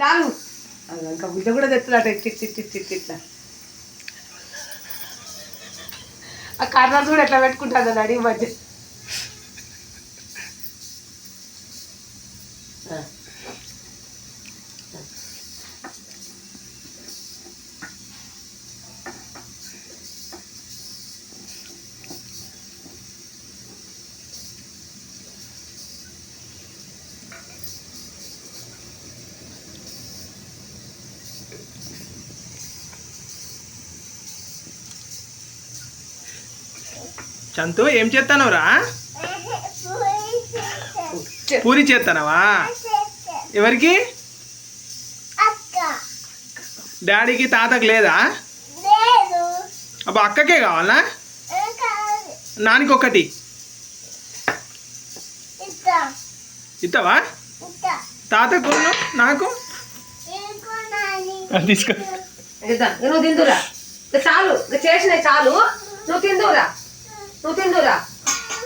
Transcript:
చాలు ఇంకా బిడ్డ కూడా తెచ్చులాట ఇట్లా ఆ కర్నర్స్ కూడా ఎట్లా పెట్టుకుంటుంది అని అడిగి మధ్య చంతు ఏం చేస్తానవరా? పూరి చేస్తానవా? ఎవరికి? డాడీకి తాతకు లేదా? అబ్బా అక్కకే కావాలా? నానికి ఒకటి ఇస్తావా? తాతకు నాకు తీసుకో. నువ్వు తిందురా చాలు చేసినాయి చాలు నువ్వు తిందురా